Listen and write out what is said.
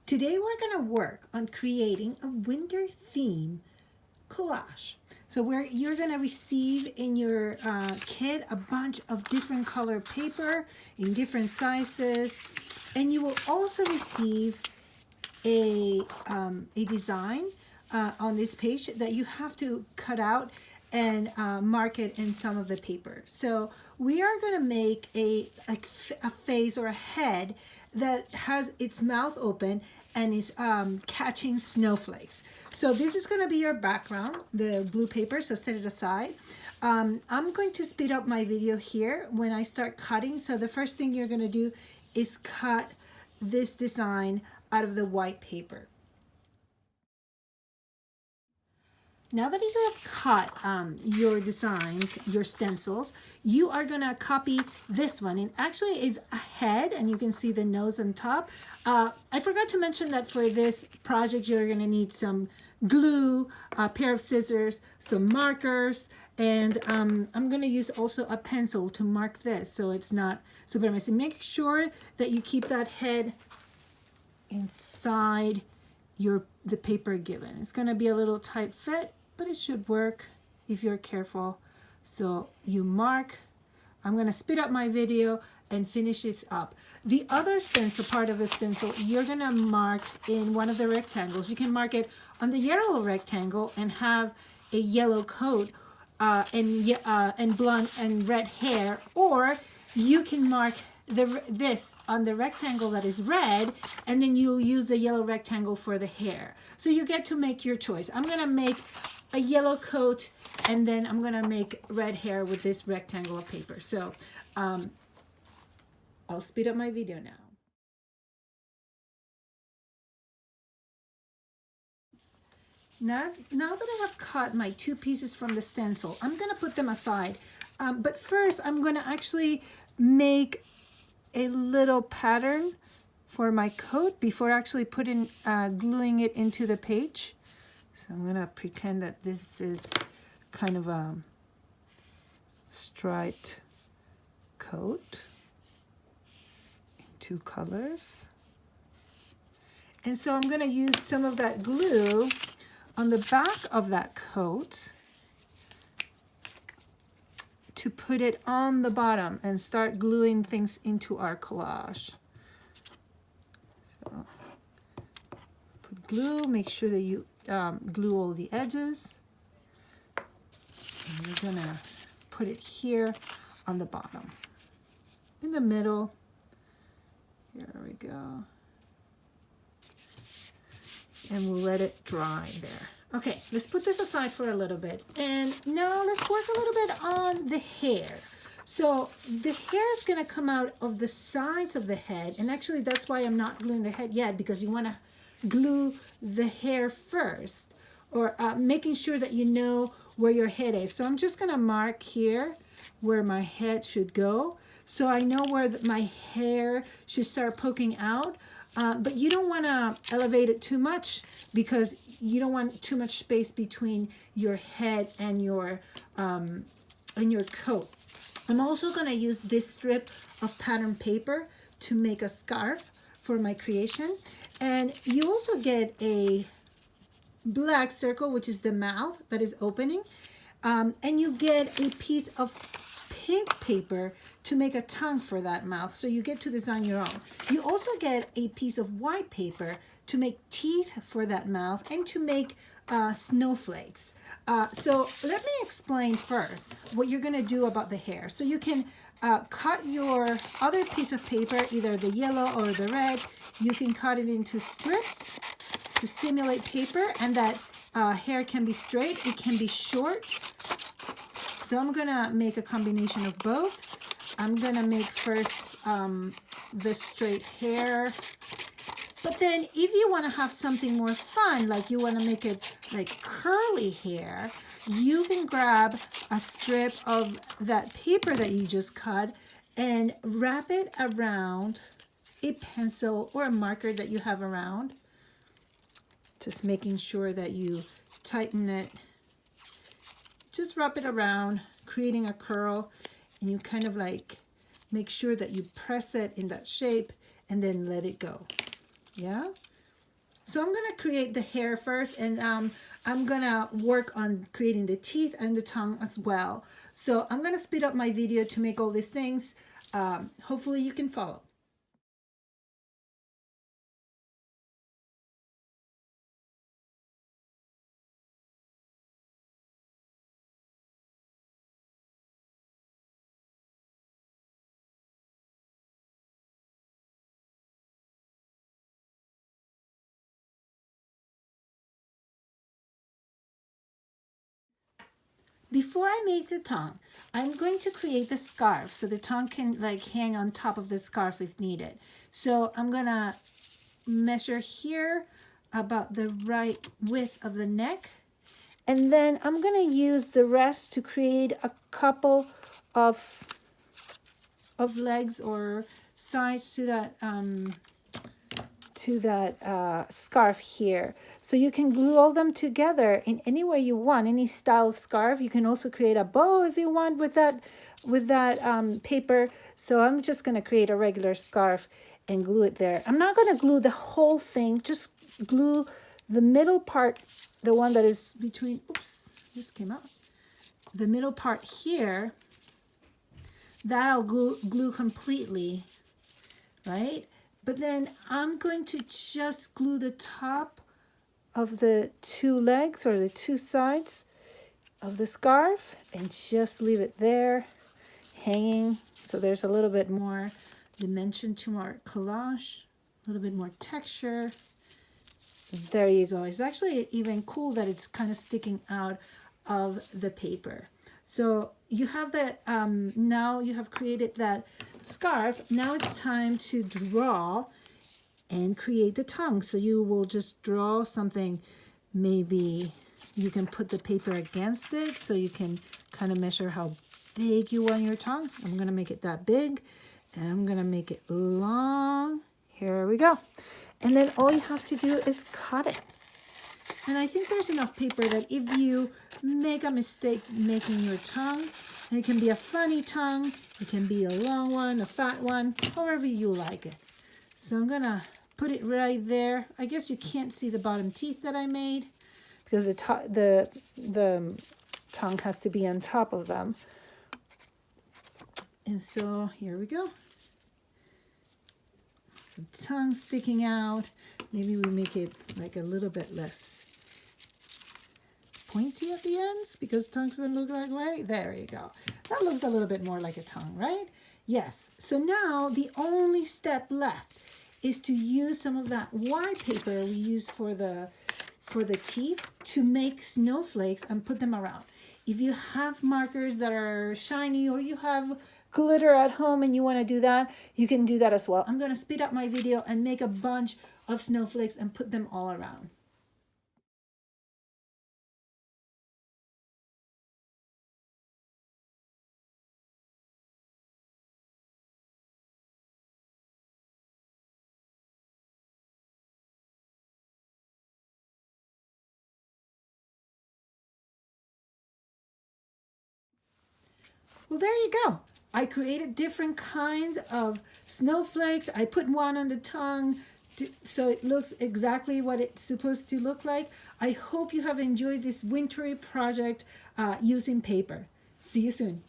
Today we're going to work on creating a winter theme collage. So you're going to receive in your kit a bunch of different color paper in different sizes, and you will also receive a design on this page that you have to cut out and mark it in some of the paper. So we are going to make a face or a head that has its mouth open and is catching snowflakes. So this is going to be your background, the blue paper, so set it aside. I'm going to speed up my video here when I start cutting. So the first thing you're going to do is cut this design out of the white paper. Now that you have cut your designs, your stencils, you are going to copy this one. It actually is a head, and you can see the nose on top. I forgot to mention that for this project, you're going to need some glue, a pair of scissors, some markers, and I'm going to use also a pencil to mark this so it's not super messy. Make sure that you keep that head inside the paper given. It's going to be a little tight fit, but it should work if you're careful. So you mark. I'm going to speed up my video and finish it up. The other stencil, part of the stencil, you're going to mark in one of the rectangles. You can mark it on the yellow rectangle and have a yellow coat and blonde and red hair, or you can mark this on the rectangle that is red, and then you'll use the yellow rectangle for the hair. So you get to make your choice. I'm going to make a yellow coat, and then I'm going to make red hair with this rectangle of paper. So I'll speed up my video now. Now that I have cut my two pieces from the stencil, I'm going to put them aside. But first, I'm going to actually make a little pattern for my coat before actually gluing it into the page. So I'm going to pretend that this is kind of a striped coat in two colors. And so I'm going to use some of that glue on the back of that coat to put it on the bottom and start gluing things into our collage. So put glue, make sure that you glue all the edges. And we're gonna put it here on the bottom. In the middle, here we go. And we'll let it dry there. Okay, let's put this aside for a little bit. And now let's work a little bit on the hair. So the hair is gonna come out of the sides of the head. And actually that's why I'm not gluing the head yet, because you wanna glue the hair first, or making sure that you know where your head is. So I'm just gonna mark here where my head should go. So I know where my hair should start poking out. But you don't want to elevate it too much, because you don't want too much space between your head and your coat. I'm also going to use this strip of pattern paper to make a scarf for my creation. And you also get a black circle, which is the mouth that is opening. And you get a piece of pink paper to make a tongue for that mouth, so you get to design your own. You also get a piece of white paper to make teeth for that mouth and to make snowflakes. So let me explain first what you're going to do about the hair. So you can cut your other piece of paper, either the yellow or the red. You can cut it into strips to simulate paper, and that hair can be straight, it can be short. So I'm gonna make a combination of both. I'm gonna make first the straight hair, but then if you want to have something more fun, like you want to make it like curly hair, you can grab a strip of that paper that you just cut and wrap it around a pencil or a marker that you have around, just making sure that you tighten it. Just wrap it around, creating a curl, and you kind of like make sure that you press it in that shape and then let it go. Yeah? So I'm gonna create the hair first, and I'm gonna work on creating the teeth and the tongue as well. So I'm gonna speed up my video to make all these things. Hopefully you can follow. Before I make the tongue, I'm going to create the scarf so the tongue can like hang on top of the scarf if needed. So I'm gonna measure here about the right width of the neck, and then I'm gonna use the rest to create a couple of legs or sides to that scarf here. So you can glue all them together in any way you want, any style of scarf. You can also create a bow if you want with that paper. So I'm just going to create a regular scarf and glue it there. I'm not going to glue the whole thing, just glue the middle part, the one that is between, oops, this came out. The middle part here, that I'll glue completely, right? But then I'm going to just glue the top of the two legs or the two sides of the scarf and just leave it there hanging. So there's a little bit more dimension to our collage, a little bit more texture. There you go. It's actually even cool that it's kind of sticking out of the paper. So you have that, now you have created that scarf. Now it's time to draw and create the tongue. So you will just draw something. Maybe you can put the paper against it so you can kind of measure how big you want your tongue. I'm gonna make it that big, and I'm gonna make it long. Here we go. And then all you have to do is cut it. And I think there's enough paper that if you make a mistake making your tongue, and it can be a funny tongue, it can be a long one, a fat one, however you like it. So I'm gonna put it right there. I guess you can't see the bottom teeth that I made because the tongue has to be on top of them. And so here we go. Some tongue sticking out. Maybe we make it like a little bit less pointy at the ends because tongues don't look that way. There you go. That looks a little bit more like a tongue, right? Yes. So now the only step left is to use some of that white paper we used for the teeth to make snowflakes and put them around. If you have markers that are shiny or you have glitter at home and you want to do that, you can do that as well. I'm going to speed up my video and make a bunch of snowflakes and put them all around. Well, there you go. I created different kinds of snowflakes. I put one on the tongue so it looks exactly what it's supposed to look like. I hope you have enjoyed this wintry project using paper. See you soon.